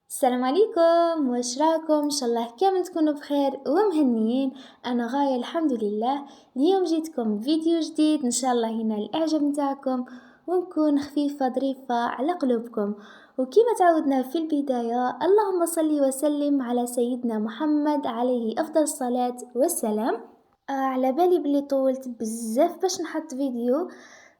السلام عليكم، واش راكم؟ ان شاء الله كامل تكونوا بخير ومهنيين. انا غايه الحمد لله. اليوم جيتكم فيديو جديد ان شاء الله ينال الاعجاب نتاعكم ونكون خفيفه ظريفه على قلوبكم. وكما تعودنا في البدايه، اللهم صل وسلم على سيدنا محمد عليه افضل الصلاه والسلام. على بالي بلي طولت بزاف باش نحط فيديو.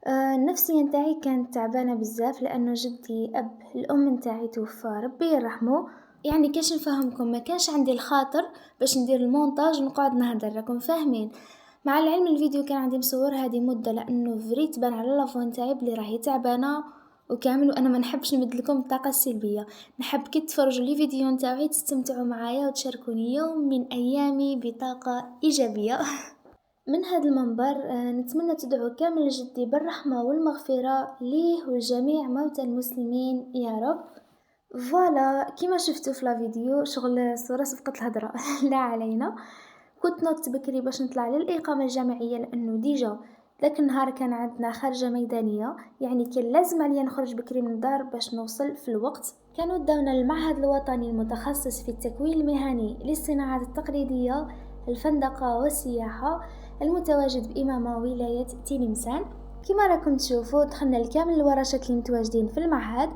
النفسية نتاعي كانت تعبانة بزاف لأنه جدي أب الأم نتاعي توفى، ربي يرحمه. يعني كاش نفهمكم، ما كانش عندي الخاطر باش ندير المونتاج ونقعد نهدر، راكم فاهمين. مع العلم الفيديو كان عندي مصور هذه مدة لأنه فريت بان على لافون نتاعي بلي راهي تعبانة وكامل. وانا ما نحبش نمد لكم الطاقه السلبيه، نحب كي تفرجوا لي فيديو نتاعي تستمتعوا معايا وتشاركوني يوم من ايامي بطاقه ايجابيه. من هذا المنبر نتمنى تدعو كامل جدي بالرحمة والمغفرة ليه ولجميع موتى المسلمين يا رب. فوالا كما شفتوا في الفيديو، شغل صورة صفقة الهدرة. لا علينا. كنت نوضت بكري باش نطلع للإقامة الجامعية لأنه ديجا ذاك النهار كان عندنا خرجة ميدانية، يعني كان لازم عليا نخرج بكري من الدار باش نوصل في الوقت. كانوا داونا المعهد الوطني المتخصص في التكوين المهني للصناعات التقليدية، الفندقة والسياحة، المتواجد بإمامة ولاية تلمسان. كما راكم تشوفوا دخلنا الكامل الورشات اللي متواجدين في المعهد،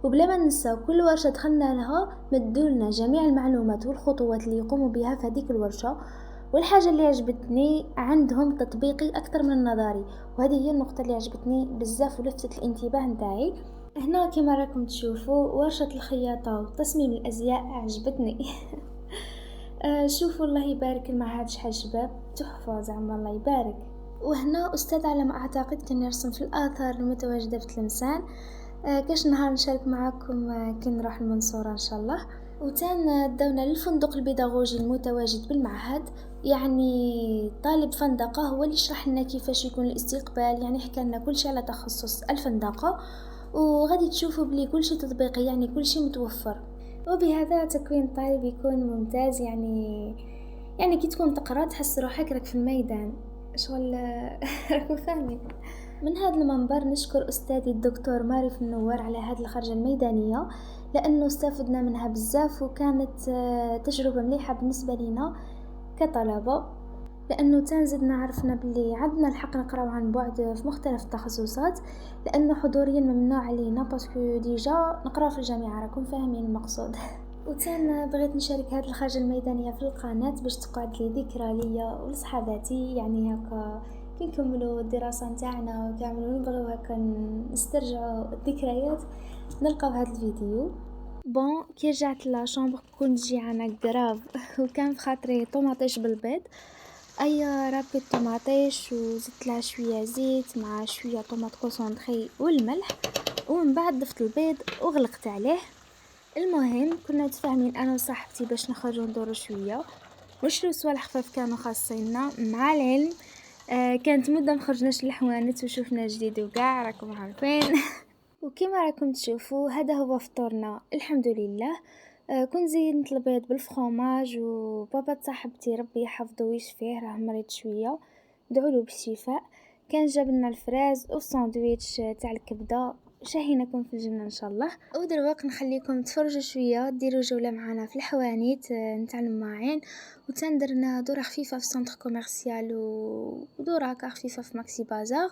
وبلا ما ننسى كل ورشة دخلنا لها مدولنا جميع المعلومات والخطوات اللي يقوموا بها في هذيك الورشة. والحاجة اللي عجبتني عندهم تطبيقي أكثر من النظري، وهذه هي النقطة اللي عجبتني بزاف ولفتت الانتباه نتاعي. هنا كما راكم تشوفوا ورشة الخياطة وتصميم الأزياء عجبتني. شوفوا الله يبارك المعهد شحال شباب تحفة زعما الله يبارك. وهنا أستاذ على ما أعتقد كان يرسم في الآثار المتواجدة في تلمسان. كاش نهار نشارك معاكم كي نروح المنصورة إن شاء الله. وتان داونا للفندق البيداغوجي المتواجد بالمعهد، يعني طالب فندقة هو اللي شرح لنا كيفاش يكون الاستقبال، يعني حكى لنا كل شيء على تخصص الفندقة. وغادي تشوفوا بلي كل شيء تطبيقي، يعني كل شيء متوفر. وبهذا تكوين الطالب يكون ممتاز، يعني كي تكون تقرا تحس روحك راك في الميدان شغل. راكم فاهمين. من هذا المنبر نشكر أستاذي الدكتور مارف النوار على هذه الخرجة الميدانية، لأنه استفدنا منها بزاف وكانت تجربة مليحة بالنسبة لنا كطلبة، لأنه تنزدنا عرفنا بلي عندنا الحق نقراو عن بعد في مختلف التخصصات، لأنه حضوريا ممنوع علينا باسكو ديجا نقراو في الجامعة، راكم فاهمين المقصود. وتان بغيت نشارك هذه الخرجة الميدانية في القناة باش تقعد لي ذكرى ليا ولصحاباتي، يعني هكا كي نكملوا الدراسة نتاعنا وكامل نبغيو هكا نسترجعوا الذكريات نلقاو هذا الفيديو. بون كي رجعت لا شامبر كنت جيعانه كراف. وكان في خاطري طوماطيش بالبيض. ربيت طوماطيش وزدت لها شويه زيت مع شويه طوماط كونسونطري والملح، ومن بعد ضفت البيض وغلقت عليه. المهم كنا متفاهمين انا وصاحبتي باش نخرجوا ندورو شويه، وشرو صوالح خفاف كانوا خاصيننا. مع العلم كانت مده مخرجناش للحوانت وشوفنا جديد وكاع راكم عارفين. وكما راكم تشوفوا هذا هو فطورنا الحمد لله. كنت زينت البيض بالفخوماج، وبابا صاحبتي ربي يحفظه ويشفيه راه مريض شويه، دعوله بالشفاء. كان جاب لنا الفراز والساندويتش تاع الكبده. شاهينكم في الجنه ان شاء الله. ودروك نخليكم تفرجوا شويه، ديروا جوله معنا في الحوانيت نتاع الماعين، وتندرنا دوره خفيفه في سنتر كوميرسيال ودوره هكا خفيفه في ماكسي بازار.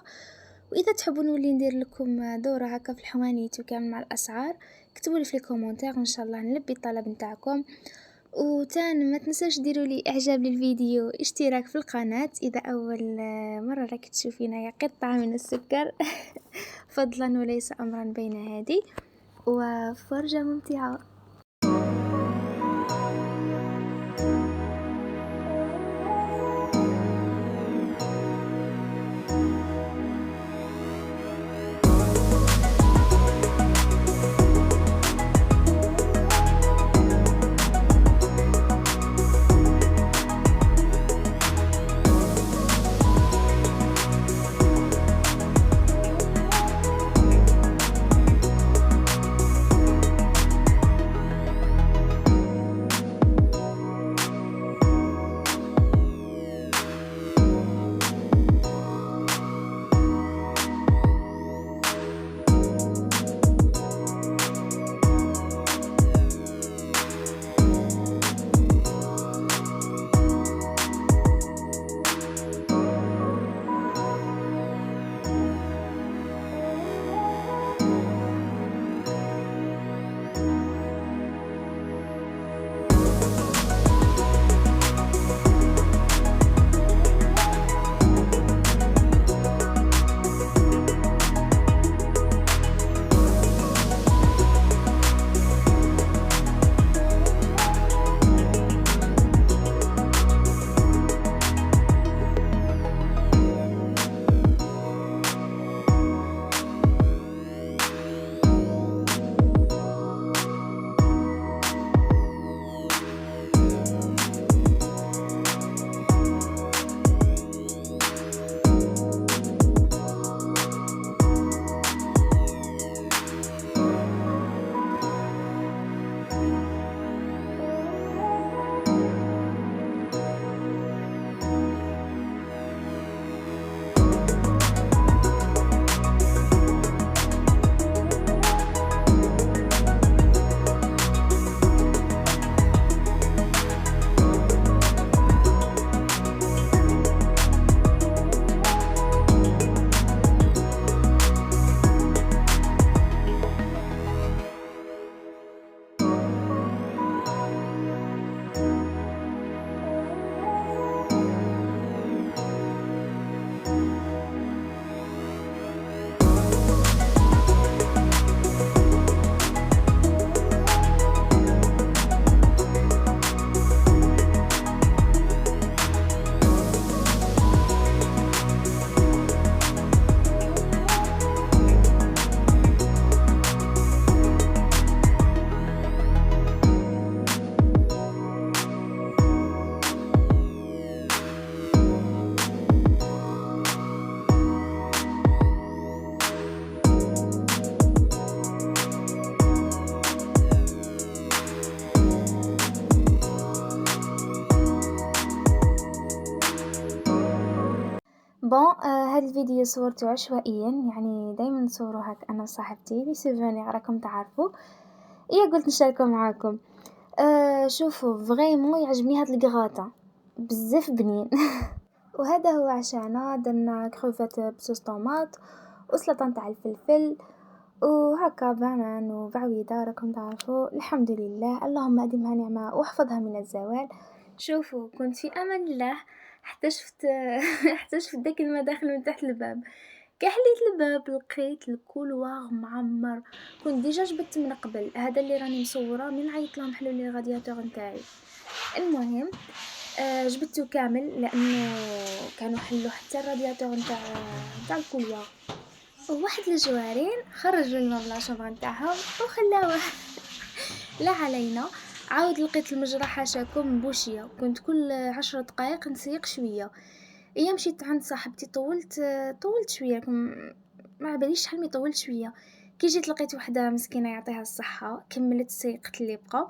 واذا تحبوا نولي ندير لكم دوره هكا في الحوانيت وكامل مع الاسعار، اكتبوا لي في الكومنتير ان شاء الله نلبي الطلب نتاعكم. وتان ما تنساش ديروا لي اعجاب للفيديو، اشتراك في القناه اذا اول مره راك تشوفينا يا قطعه من السكر. فضلا وليس امرا بين هذه، وفرجه ممتعه. بون هاد الفيديو صورته عشوائيا، يعني دايما نصورو هاك انا وصاحبتي لي سوفونير راكم تعرفوا. قلت نشاركه معاكم. شوفوا فريمون يعجبني هاد الكغاطا بزاف بنين. وهذا هو عشانا، درنا كروفات بصوص طوماط وسلطه نتاع الفلفل وهكا بانان وبعويدة راكم تعرفوا. الحمد لله، اللهم ادمها نعمة واحفظها من الزوال. شوفوا كنت في امان الله حتى شفت حتى شفت داك الماء داخل من تحت الباب. كي حليت الباب لقيت الكولوار معمر. كنت ديجا جبت من قبل، هذا اللي راني مصوره من عيط لهم حلوا لي الرادياتور نتاعي. المهم جبته كامل لانه كانوا حلوا حتى الرادياتور نتاع الكولوار. وواحد الجوارين خرجوا الماء من الشمبر نتاعهم وخلاوه. لا علينا، عاود لقيت المجرى حاشاكم بوشيه. كنت كل 10 دقائق نسيق شويه. مشيت عند صاحبتي، طولت شويه، ما باليش شحال مي طولت شويه. كي جيت لقيت وحده مسكينه يعطيها الصحه، كملت سيقت اللي بقى.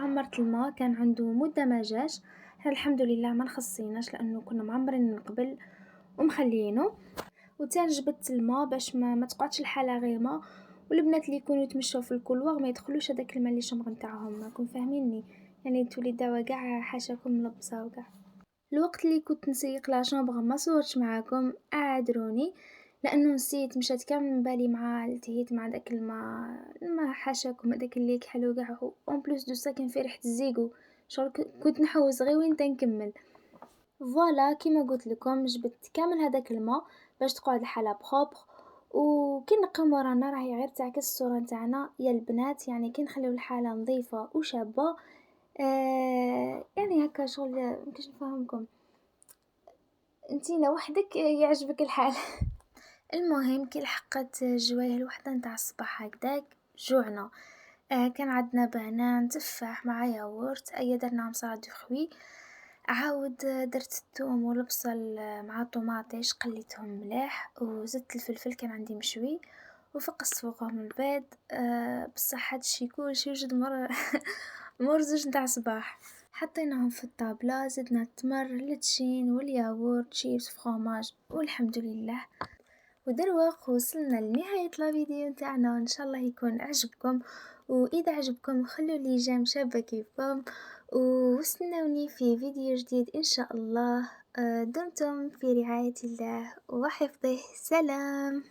عمرت الماء، كان عنده مده ما جاش. الحمد لله ما نخصيناش لانه كنا معمرين من قبل ومخليينه. وتان جبت الماء باش ما تقعدش الحاله غيمه، والبنات اللي يكونوا يتمشوا في الكولوار ما يدخلوش هذاك الماء اللي شمر نتاعهم. راكم فاهميني؟ يعني تولي دوا كاع حاشاكم ملبسه وكاع. الوقت اللي كنت نسيق لا شامبر ما صورتش معاكم، اعذروني لانه نسيت. مشات كامل من بالي مع التهيت مع داك الماء حاشاكم هذاك اللي كحلو كاع. اون بليس دو سا كان فيه ريحه الزيغو، شغل كنت نحوس غير وين تنكمل. فوالا كيما قلت لكم جبت كامل هذاك الماء باش تقعد الحاله بروبر. وكي نقيم ورانا راهي غير تعكس الصوره نتاعنا يا البنات، يعني كي نخليو الحاله نظيفه وشابه. يعني هكا شغل مكنش نفهمكم، انتينا وحدك يعجبك الحال. المهم كي لحقت جوايه الوحده نتاع الصباح هكذاك جوعنا. كان عندنا بنان تفاح مع ياغورت، درناهم صالاد دو خوي. عاود درت الثوم والبصل مع طوماطيش، قليتهم مليح وزدت الفلفل كان عندي مشوي، وفقست فوقهم البيض. بصح هادشي كلشي وجد مور زوج نتاع صباح. حطيناهم في الطابلة، زدنا التمر التشين والياغورت شيبس فرomاج والحمد لله. ودروق وصلنا لنهاية الفيديو نتاعنا، ان شاء الله يكون عجبكم. واذا عجبكم خلوا لي جيم شابة كيفكم، واستنوني في فيديو جديد ان شاء الله. دمتم في رعاية الله وحفظه. سلام.